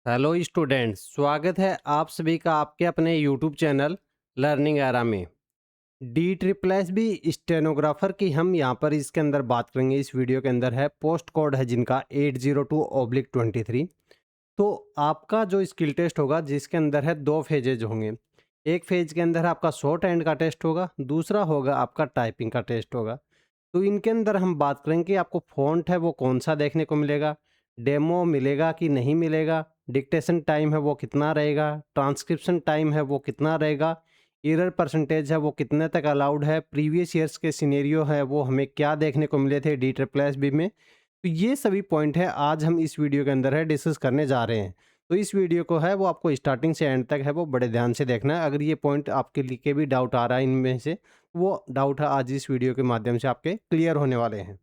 Hello students, स्वागत है आप सभी का आपके अपने यूट्यूब चैनल लर्निंग एरा में। D triple S B stenographer की हम यहाँ पर इसके अंदर बात करेंगे। इस वीडियो के अंदर है पोस्ट कोड है जिनका 802/23। तो आपका जो स्किल टेस्ट होगा जिसके अंदर है दो फेजेज होंगे। एक फेज के अंदर आपका शॉर्ट हैंड का टेस्ट होगा, दूसरा होगा आपका टाइपिंग का टेस्ट होगा। तो इनके अंदर हम बात करेंगे कि आपको फ़ॉन्ट है वो कौन-सा देखने को मिलेगा, डेमो मिलेगा कि नहीं मिलेगा, डिक्टेशन टाइम है वो कितना रहेगा, ट्रांसक्रिप्शन टाइम है वो कितना रहेगा, एरर परसेंटेज है वो कितने तक अलाउड है, प्रीवियस ईयर्स के सिनेरियो है वो हमें क्या देखने को मिले थे डी ट्रिपल एस बी में। तो ये सभी पॉइंट है आज हम इस वीडियो के अंदर है डिस्कस करने जा रहे हैं। तो इस वीडियो को है वो आपको स्टार्टिंग से एंड तक है वो बड़े ध्यान से देखना है। अगर ये पॉइंट आपके लिए के भी डाउट आ रहा है इनमें से, वो डाउट है आज इस वीडियो के माध्यम से आपके क्लियर होने वाले हैं।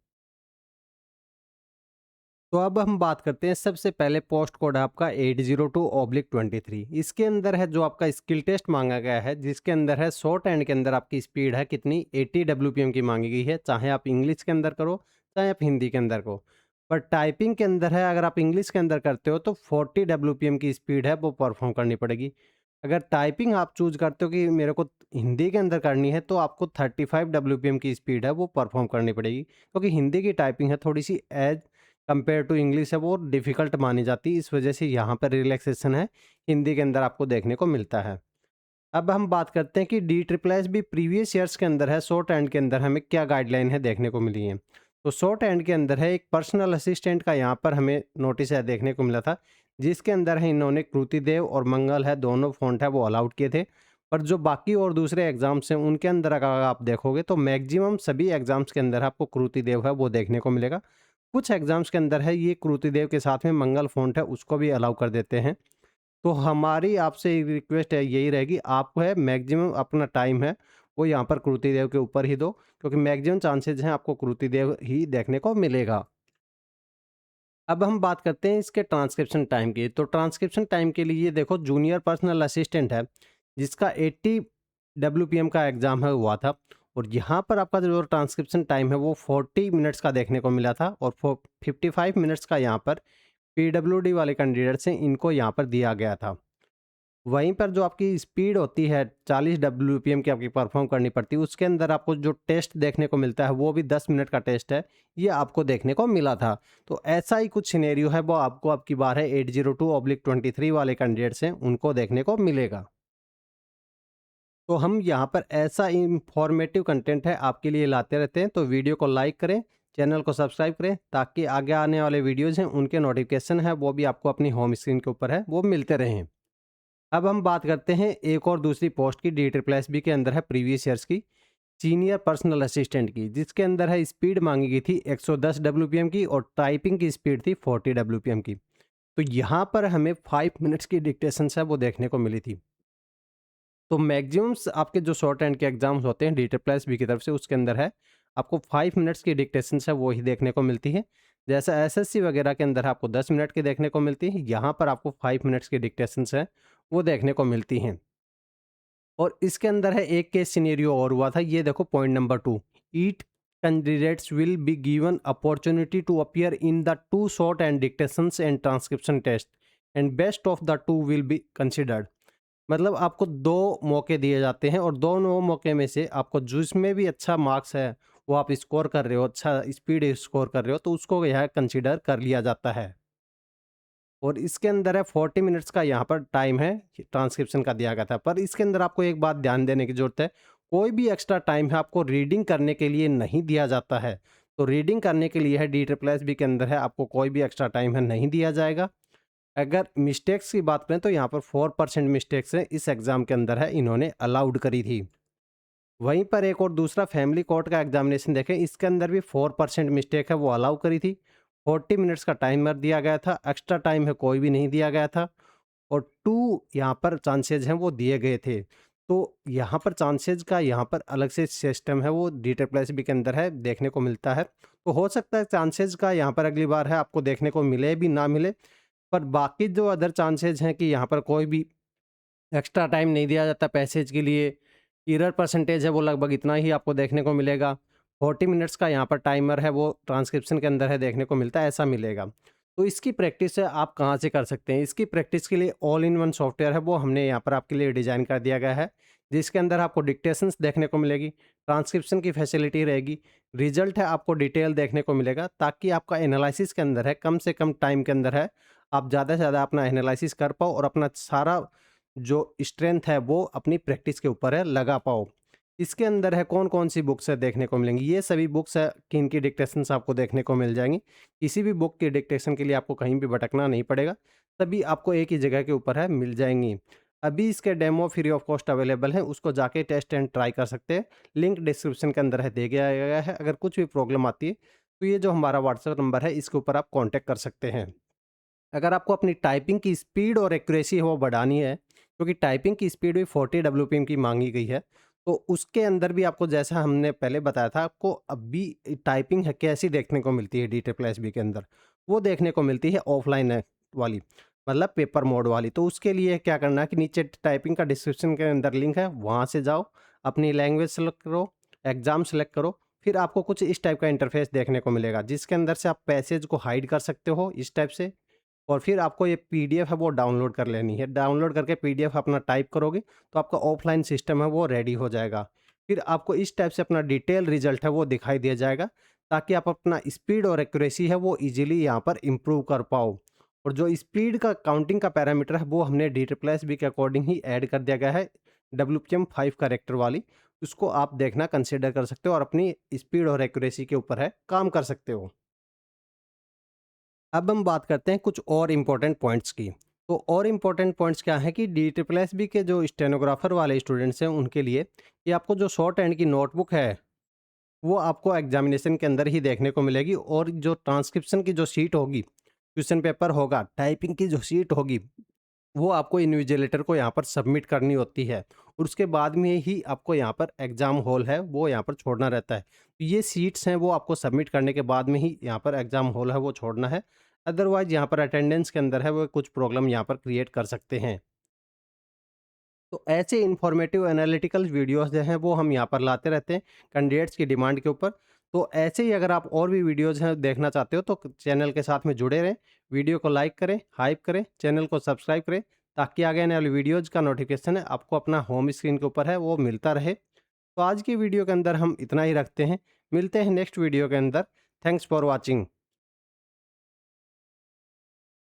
तो अब हम बात करते हैं सबसे पहले पोस्ट कोड है आपका 802/23। इसके अंदर है जो आपका स्किल टेस्ट मांगा गया है जिसके अंदर है शॉर्ट हैंड के अंदर आपकी स्पीड है कितनी 80 डब्ल्यूपीएम की मांगी गई है, चाहे आप इंग्लिश के अंदर करो चाहे आप हिंदी के अंदर करो। पर टाइपिंग के अंदर है अगर आप इंग्लिश के अंदर करते हो तो 40 डब्ल्यूपीएम की स्पीड है वो परफॉर्म करनी पड़ेगी। अगर टाइपिंग आप चूज करते हो कि मेरे को हिंदी के अंदर करनी है तो आपको 35 डब्ल्यूपीएम की स्पीड है वो परफॉर्म करनी पड़ेगी, क्योंकि हिंदी की टाइपिंग है थोड़ी सी एज कंपेयर टू इंग्लिश है वो डिफ़िकल्ट मानी जाती है। इस वजह से यहाँ पर रिलैक्सेशन है हिंदी के अंदर आपको देखने को मिलता है। अब हम बात करते हैं कि डी ट्रिपल एस भी प्रीवियस ईयर्स के अंदर है शॉर्ट हैंड के अंदर हमें क्या गाइडलाइन है देखने को मिली है। तो शॉर्ट हैंड के अंदर है एक पर्सनल असिस्टेंट का यहाँ पर हमें नोटिस है देखने को मिला था, जिसके अंदर है इन्होंने कृतिदेव और मंगल है दोनों फ़ॉन्ट है वो अलाउड किए थे। पर जो बाकी और दूसरे एग्ज़ाम्स हैं उनके अंदर अगर आप देखोगे तो मैक्सिमम सभी एग्ज़ाम्स के अंदर आपको कृतिदेव है वो देखने को मिलेगा। कुछ एग्ज़ाम्स के अंदर है ये कृतिदेव के साथ में मंगल फ़ॉन्ट है उसको भी अलाउ कर देते हैं। तो हमारी आपसे एक रिक्वेस्ट है यही रहेगी, आप है मैक्सिमम अपना टाइम है वो यहाँ पर कृतिदेव के ऊपर ही दो, क्योंकि मैक्सिमम चांसेस हैं आपको कृतिदेव ही देखने को मिलेगा। अब हम बात करते हैं इसके ट्रांसक्रिप्शन टाइम की। तो ट्रांसक्रिप्शन टाइम के लिए ये देखो जूनियर पर्सनल असिस्टेंट है जिसका 80 डब्ल्यूपीएम का एग्ज़ाम है हुआ था, और यहाँ पर आपका जो ट्रांसक्रिप्शन टाइम है वो 40 मिनट्स का देखने को मिला था, और 55 मिनट्स का यहाँ पर पीडब्ल्यूडी वाले कैंडिडेट्स हैं इनको यहाँ पर दिया गया था। वहीं पर जो आपकी स्पीड होती है 40 डब्ल्यूपीएम की आपकी परफॉर्म करनी पड़ती है, उसके अंदर आपको जो टेस्ट देखने को मिलता है वो भी 10 मिनट का टेस्ट है, ये आपको देखने को मिला था। तो ऐसा ही कुछ सिनेरियो है वो आपको अब की बार है 802/23 वाले कैंडिडेट्स हैं उनको देखने को मिलेगा। तो हम यहाँ पर ऐसा इंफॉर्मेटिव कंटेंट है आपके लिए लाते रहते हैं, तो वीडियो को लाइक करें, चैनल को सब्सक्राइब करें, ताकि आगे आने वाले वीडियोज़ हैं उनके नोटिफिकेशन है वो भी आपको अपनी होम स्क्रीन के ऊपर है वो मिलते रहें। अब हम बात करते हैं एक और दूसरी पोस्ट की डी ट्रिपल एस बी के अंदर है प्रीवियस ईयर्स की सीनियर पर्सनल असिस्टेंट की, जिसके अंदर है स्पीड मांगी गई थी 110 डब्ल्यूपीएम की और टाइपिंग की स्पीड थी 40 डब्ल्यूपीएम की। तो यहाँ पर हमें 5 मिनट्स की डिक्टेशन है वो देखने को मिली थी। तो मैक्सिमम्स आपके जो शॉर्ट हैंड के एग्जाम्स होते हैं डी ट्रिपल एस बी की तरफ से उसके अंदर है आपको 5 मिनट्स की डिक्टेशन है वो ही देखने को मिलती है। जैसा एसएससी वगैरह के अंदर आपको 10 मिनट की देखने को मिलती है, यहाँ पर आपको 5 मिनट्स की डिक्टेशन है वो देखने को मिलती हैं। और इसके अंदर है एक केस सिनेरियो और हुआ था, ये देखो point number 2। Each candidates will be given opportunity to appear in the two shorthand dictations and transcription test and best of the two will be considered. मतलब आपको 2 मौके दिए जाते हैं और दोनों मौके में से आपको जिसमें भी अच्छा मार्क्स है वो आप स्कोर कर रहे हो, अच्छा स्पीड स्कोर कर रहे हो, तो उसको यहाँ कंसीडर कर लिया जाता है। और इसके अंदर है 40 मिनट्स का यहाँ पर टाइम है ट्रांसक्रिप्शन का दिया गया था। पर इसके अंदर आपको एक बात ध्यान देने की ज़रूरत है, कोई भी एक्स्ट्रा टाइम है आपको रीडिंग करने के लिए नहीं दिया जाता है। तो रीडिंग करने के लिए है डी ट्रिपल एस बी के अंदर है आपको कोई भी एक्स्ट्रा टाइम है नहीं दिया जाएगा। अगर मिस्टेक्स की बात करें तो यहाँ पर 4% मिस्टेक्स है इस एग्ज़ाम के अंदर है इन्होंने अलाउड करी थी। वहीं पर एक और दूसरा फैमिली कोर्ट का एग्जामिनेशन देखें, इसके अंदर भी 4% मिस्टेक है वो अलाउ करी थी। 40 मिनट्स का टाइमर दिया गया था, एक्स्ट्रा टाइम है कोई भी नहीं दिया गया था, और 2 यहाँ पर चांसेज हैं वो दिए गए थे। तो यहाँ पर चांसेज का यहाँ पर अलग से सिस्टम है वो डी ट्रिपल एस बी के अंदर है देखने को मिलता है। तो हो सकता है चांसेज का यहाँ पर अगली बार है आपको देखने को मिले भी ना मिले, पर बाकी जो अदर चांसेज हैं कि यहाँ पर कोई भी एक्स्ट्रा टाइम नहीं दिया जाता पैसेज के लिए, एरर परसेंटेज है वो लगभग इतना ही आपको देखने को मिलेगा। 40 मिनट्स का यहाँ पर टाइमर है वो ट्रांसक्रिप्शन के अंदर है देखने को मिलता है, ऐसा मिलेगा। तो इसकी प्रैक्टिस आप कहाँ से कर सकते हैं? इसकी प्रैक्टिस के लिए ऑल इन वन सॉफ्टवेयर है, वो हमने यहाँ पर आपके लिए डिज़ाइन कर दिया गया है, जिसके अंदर आपको डिक्टेशंस देखने को मिलेगी, ट्रांसक्रिप्शन की फैसिलिटी रहेगी, रिजल्ट है आपको डिटेल देखने को मिलेगा, ताकि आपका एनालिसिस के अंदर है, कम से कम टाइम के अंदर है, आप ज़्यादा से ज़्यादा अपना एनालिसिस कर पाओ और अपना सारा जो स्ट्रेंथ है, वो अपनी प्रैक्टिस के ऊपर है, लगा पाओ। इसके अंदर है कौन-कौन सी बुक्स है देखने को मिलेंगी, ये सभी बुक्स है कि इनकी डिक्टेशंस आपको देखने को मिल जाएँगी। किसी भी बुक के डिक्टेशन के लिए आपको कहीं भी भटकना नहीं पड़ेगा, सभी आपको एक ही जगह के ऊपर है मिल जाएँगी। अभी इसके demo free of cost available हैं, उसको जाके टेस्ट एंड ट्राई कर सकते हैं। लिंक डिस्क्रिप्शन के अंदर है दे दिया गया है। अगर कुछ भी प्रॉब्लम आती है, तो ये जो हमारा व्हाट्सएप नंबर है, इसके ऊपर आप कॉन्टैक्ट कर सकते हैं। अगर आपको अपनी टाइपिंग की स्पीड और एक्यूरेसी है वो बढ़ानी है, क्योंकि टाइपिंग की स्पीड भी 40 डब्ल्यूपीएम की माँगी गई है, तो उसके अंदर भी आपको जैसा हमने पहले बताया था, आपको अभी टाइपिंग है कैसी देखने को मिलती है डी ट्रिपल एस बी के अंदर, वो देखने को मिलती है ऑफलाइन है वाली, मतलब पेपर मोड वाली। तो उसके लिए क्या करना है कि नीचे टाइपिंग का डिस्क्रिप्शन के अंदर लिंक है, वहाँ से जाओ, अपनी लैंग्वेज सेलेक्ट करो, एग्ज़ाम सेलेक्ट करो, फिर आपको कुछ इस टाइप का इंटरफेस देखने को मिलेगा, जिसके अंदर से आप पैसेज को हाइड कर सकते हो इस टाइप से। और फिर आपको ये पीडीएफ है वो डाउनलोड कर लेनी है। डाउनलोड करके पीडीएफ अपना टाइप करोगे तो आपका ऑफलाइन सिस्टम है वो रेडी हो जाएगा। फिर आपको इस टाइप से अपना डिटेल रिजल्ट है वो दिखाई दिया जाएगा, ताकि आप अपना स्पीड और एक्यूरेसी है वो ईज़िली यहाँ पर इम्प्रूव कर पाओ। और जो स्पीड का काउंटिंग का पैरामीटर है वो हमने DSSB के अकॉर्डिंग ही ऐड कर दिया गया है, WPM 5 कैरेक्टर वाली। उसको आप देखना कंसिडर कर सकते हो और अपनी स्पीड और एक्यूरेसी के ऊपर है काम कर सकते हो। अब हम बात करते हैं कुछ और इम्पोर्टेंट पॉइंट्स की। तो और इम्पोर्टेंट पॉइंट्स क्या है कि DSSB के जो स्टेनोग्राफर वाले स्टूडेंट्स हैं उनके लिए कि आपको जो शॉर्ट हैंड की नोटबुक है, वो आपको एग्जामिनेशन के अंदर ही देखने को मिलेगी, और जो ट्रांसक्रिप्शन की जो शीट होगी, क्वेश्चन पेपर होगा, टाइपिंग की जो शीट होगी, वो आपको इन्विजिलेटर को यहाँ पर सबमिट करनी होती है, और उसके बाद में ही आपको यहाँ पर एग्ज़ाम हॉल है वो यहाँ पर छोड़ना रहता है। तो ये सीट्स हैं वो आपको सबमिट करने के बाद में ही यहाँ पर एग्ज़ाम हॉल है वो छोड़ना है। अदरवाइज़ यहाँ पर अटेंडेंस के अंदर है वो कुछ प्रॉब्लम यहाँ पर क्रिएट कर सकते हैं। तो ऐसे इन्फॉर्मेटिव एनालिटिकल वीडियोस जो हैं वो हम यहाँ पर लाते रहते हैं कैंडिडेट्स की डिमांड के ऊपर। तो ऐसे ही अगर आप और भी वीडियोस हैं देखना चाहते हो तो चैनल के साथ में जुड़े रहें, वीडियो को लाइक करें, हाइप करें, चैनल को सब्सक्राइब करें, ताकि आगे आने वाली वीडियोज़ का नोटिफिकेशन है आपको अपना होम स्क्रीन के ऊपर है वो मिलता रहे। तो आज की वीडियो के अंदर हम इतना ही रखते हैं, मिलते हैं नेक्स्ट वीडियो के अंदर। Thanks for watching.